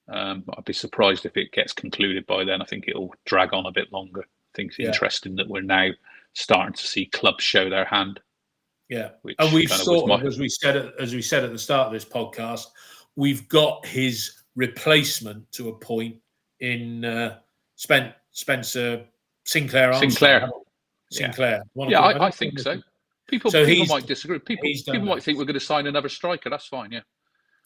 I'd be surprised if it gets concluded by then. I think it'll drag on a bit longer. I think it's interesting that we're now starting to see clubs show their hand. Yeah, which and we've kind of was sort of, as we said at the start of this podcast, we've got his replacement to a point in Spencer Sinclair Armstrong. Sinclair. I think so. People might disagree. People might think we're going to sign another striker. That's fine. Yeah.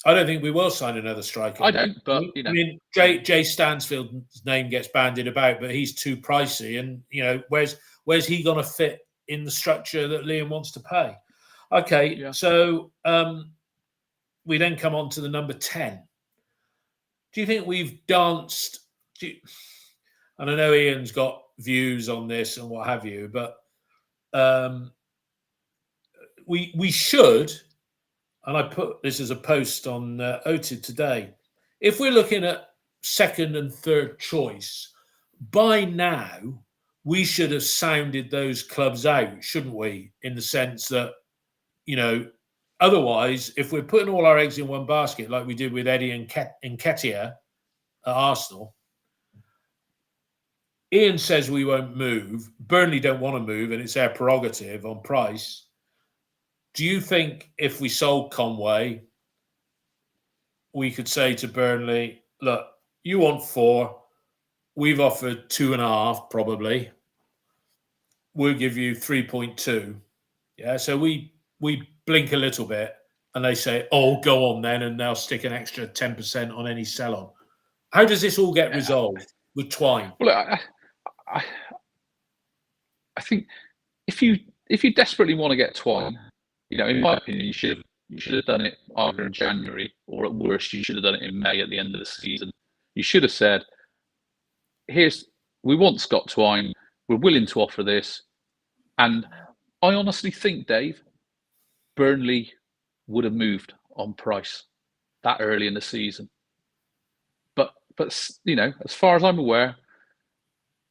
I don't think we will sign another striker. I don't, but you know, I mean, Jay Stansfield's name gets bandied about, but he's too pricey, and you know, where's he going to fit in the structure that Liam wants to pay? Okay, so we then come on to the number 10. Do you think we've danced? And I know Ian's got views on this and what have you, but we should. And I put this as a post on OTID today. If we're looking at second and third choice, by now we should have sounded those clubs out, shouldn't we? In the sense that, you know, otherwise, if we're putting all our eggs in one basket, like we did with Eddie and Nketiah at Arsenal, Ian says we won't move. Burnley don't want to move, and it's their prerogative on price. Do you think if we sold Conway, we could say to Burnley, look, you want 4, we've offered 2.5 probably. We'll give you 3.2. Yeah, so we blink a little bit and they say, oh, go on then, and they'll stick an extra 10% on any sell-on. How does this all get resolved with Twine? Well, I think if you desperately want to get Twine, you know, in my opinion, you should have done it either in January, or at worst, you should have done it in May at the end of the season. You should have said, we want Scott Twine, we're willing to offer this. And I honestly think, Dave, Burnley would have moved on price that early in the season. But you know, as far as I'm aware,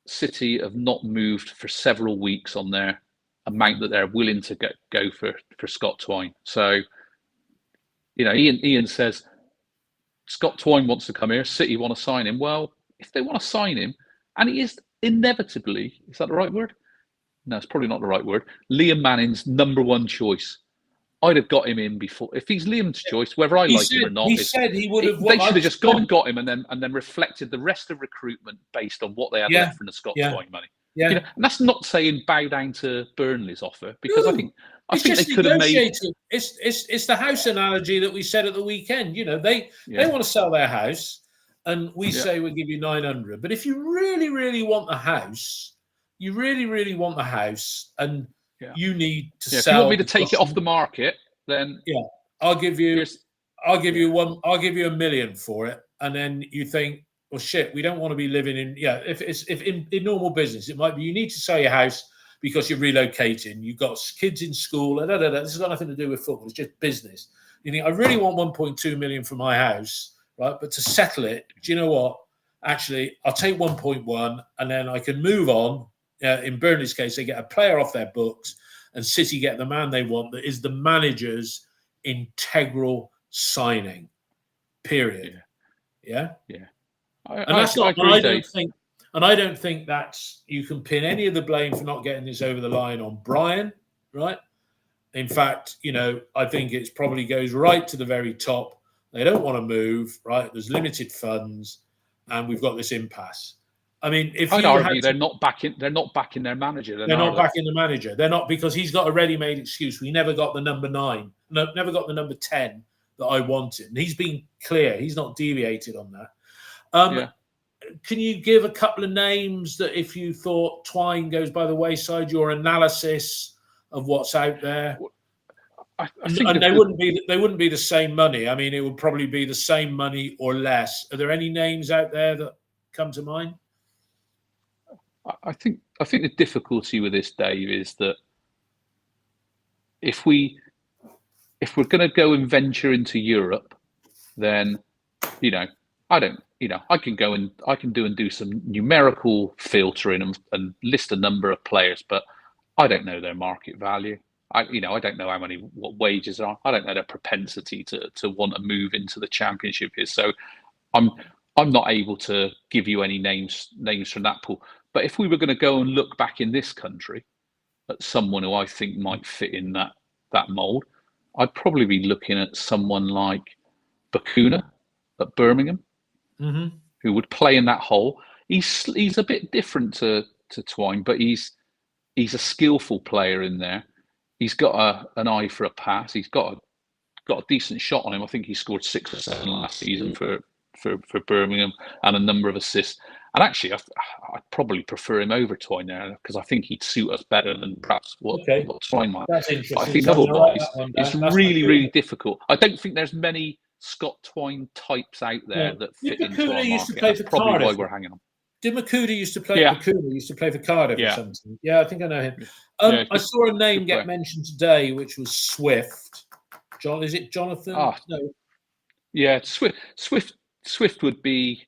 City have not moved for several weeks on their amount that they're willing to go for Scott Twine. So, you know, Ian says Scott Twine wants to come here, City want to sign him. Well, if they want to sign him, and he is inevitably, is that the right word? No, it's probably not the right word. Liam Manning's number 1 choice. I'd have got him in before. If he's Liam's choice, whether I like him or not, he said he would have. They should have just gone and got him, and then reflected the rest of recruitment based on what they had left from the Scott Twine money. Yeah, you know, and that's not saying bow down to Burnley's offer, because I think they could have made. It's the house analogy that we said at the weekend. You know, they want to sell their house, and we say we'll give you 900. But if you really want the house, and you need to sell. If you want me to take it off the market, then I'll give you $1 million for it, and then you think, well, shit, we don't want to be living in. If in normal business, it might be you need to sell your house because you're relocating, you've got kids in school. This has got nothing to do with football. It's just business. You think I really want 1.2 million for my house, right? But to settle it, do you know what? Actually, I'll take 1.1, and then I can move on. In Burnley's case, they get a player off their books, and City get the man they want. That is the manager's integral signing. Period. Yeah. And that's not. I don't think that's. You can pin any of the blame for not getting this over the line on Brian, right? In fact, you know, I think it probably goes right to the very top. They don't want to move, right? There's limited funds, and we've got this impasse. I mean, if I'd argue they're not backing their manager. They're not backing the manager. They're not, because he's got a ready-made excuse. We never got the number 9. No, never got the number 10 that I wanted. And he's been clear. He's not deviated on that. Can you give a couple of names that, if you thought Twine goes by the wayside, your analysis of what's out there? I think and they wouldn't be the same money. I mean, it would probably be the same money or less. Are there any names out there that come to mind? I think the difficulty with this, Dave, is that if we're going to go and venture into Europe, then, you know, I can go and do some numerical filtering and list a number of players, but I don't know their market value. I don't know what wages are. I don't know their propensity to want to move into the Championship is. So I'm not able to give you any names from that pool. But if we were going to go and look back in this country at someone who I think might fit in that that mould, I'd probably be looking at someone like Bakuna at Birmingham, who would play in that hole. He's a bit different to Twine, but he's a skillful player in there. He's got an eye for a pass. He's got a decent shot on him. I think he scored 6 or 7 last season for Birmingham and a number of assists. And actually, I'd probably prefer him over Twine there because I think he'd suit us better than perhaps what Twine might. That's interesting. But I think otherwise, it's really difficult. I don't think there's many Scott Twine types out there that fit into our market. That's probably why we're hanging on. Did Makuda used to play? Makuda used to play for Cardiff or something. Yeah, I think I know him. I saw a name get mentioned today, which was Swift. Is it Jonathan? No. Yeah, Swift would be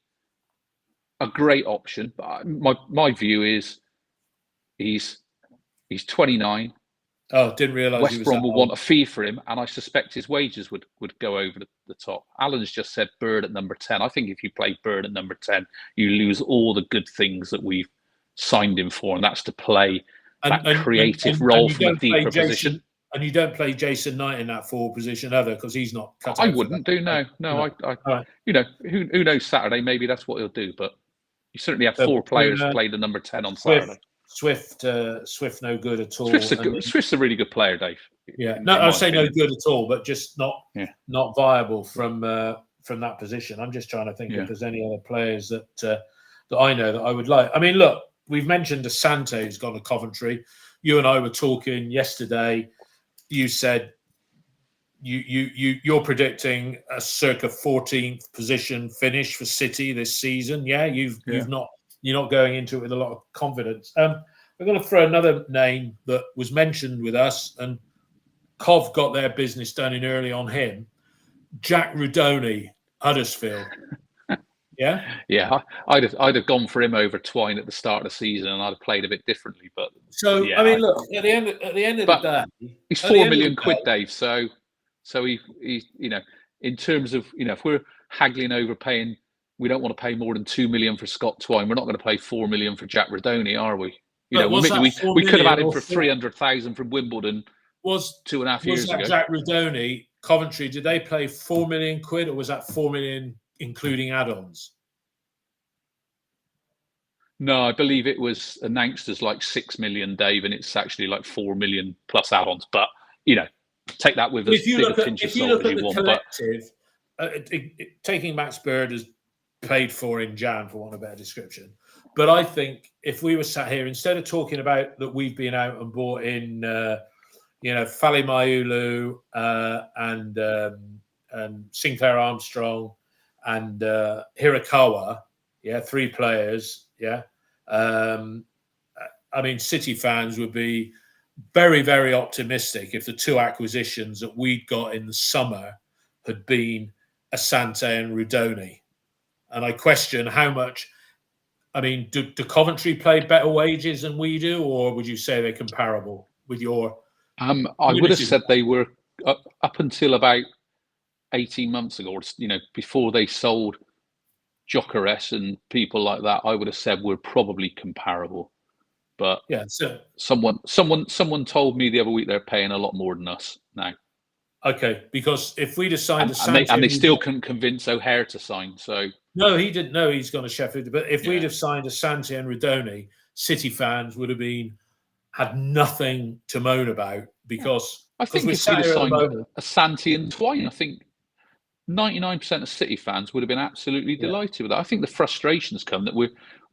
a great option. But my view is he's 29. Oh, didn't realise West Brom will want a fee for him, and I suspect his wages would go over the top. Alan's just said Bird at number 10. I think if you play Bird at number 10, you lose all the good things that we've signed him for, and that's to play that creative role from a deeper position. And you don't play Jason Knight in that forward position either, because he's not cut out. I wouldn't do, no. Right. You know, who knows Saturday, maybe that's what he'll do, but you certainly have 4 players play the number 10 on Saturday. Swift, no good at all. Swift's a really good player, Dave. Yeah, no, I'd say no good at all, but just not viable from that position. I'm just trying to think if there's any other players that I know that I would like. I mean, look, we've mentioned Asante who's gone to Coventry. You and I were talking yesterday. You said you're predicting a circa 14th position finish for City this season. Yeah, you're not going into it with a lot of confidence. I'm going to throw another name that was mentioned with us, and Cov got their business done in early on him. Jack Rudoni, Huddersfield. Yeah, I'd have gone for him over Twine at the start of the season, and I'd have played a bit differently. But I mean, look, at the end of the day, he's £4 million, Dave. So he in terms of if we're haggling over paying, we don't want to pay more than $2 million for Scott Twine. We're not going to pay $4 million for Jack Rudoni, are we? We could have had him for 300,000 from Wimbledon. Was 2.5 years ago. Jack Rudoni, Coventry? Did they pay £4 million, or was that $4 million? Including add-ons? No, I believe it was announced as like 6 million, Dave, and it's actually like 4 million plus add-ons. But take that with a bit of pinch of salt as you want. Collective, taking Max Bird as paid for in Jan, for want of a better description. But I think if we were sat here, instead of talking about that we've been out and bought in, Fally Mayulu and Sinclair Armstrong and Hirakawa, 3 players, I mean, City fans would be very, very optimistic if the 2 acquisitions that we'd got in the summer had been Asante and Rudoni. And I question how much. I mean, do Coventry play better wages than we do, or would you say they're comparable with your? I would have said they were up until about 18 months ago, before they sold Gyökeres and people like that. I would have said we're probably comparable, but someone told me the other week they're paying a lot more than us now. Okay, because if we'd have signed and they still couldn't convince O'Hare to sign. So no, he didn't know he's gone to Sheffield. But if we'd have signed Asante and Rudoni, City fans would have had nothing to moan about, because I think if we'd have signed Asante and Twine, I think 99% of City fans would have been absolutely delighted with that. I think the frustrations come that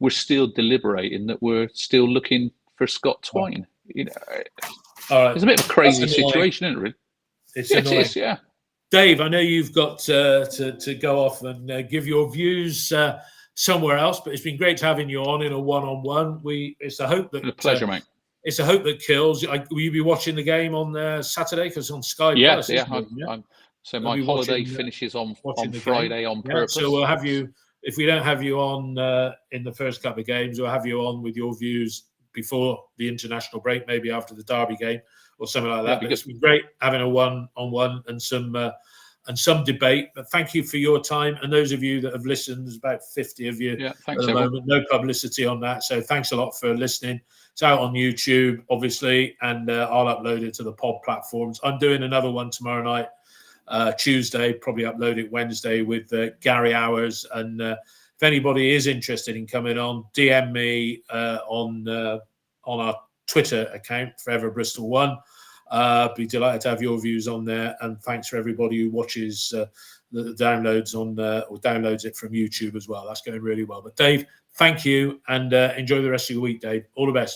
we're still deliberating, that we're still looking for Scott Twine. All right. It's a bit of a crazy situation, isn't it, really? It is, yeah. Dave, I know you've got to go off and give your views somewhere else, but it's been great having you on in a one-on-one. It's a hope that a pleasure, mate. It's a hope that kills. Will you be watching the game on Saturday? Because on Sky Plus, so my holiday finishes on Friday on purpose. So we'll have you. If we don't have you on in the first couple of games, we'll have you on with your views before the international break, maybe after the Derby game or something like that. But it's been great having a one-on-one and some and some debate. But thank you for your time. And those of you that have listened, there's about 50 of you at the moment. No publicity on that. So thanks a lot for listening. It's out on YouTube, obviously, and I'll upload it to the pod platforms. I'm doing another one tomorrow night, Tuesday, probably upload it Wednesday with Gary Hours. And if anybody is interested in coming on, DM me on our Twitter account, Forever Bristol One. Be delighted to have your views on there, and thanks for everybody who watches the downloads on or downloads it from YouTube as well. That's going really well. But Dave, thank you, and enjoy the rest of your week, Dave. All the best.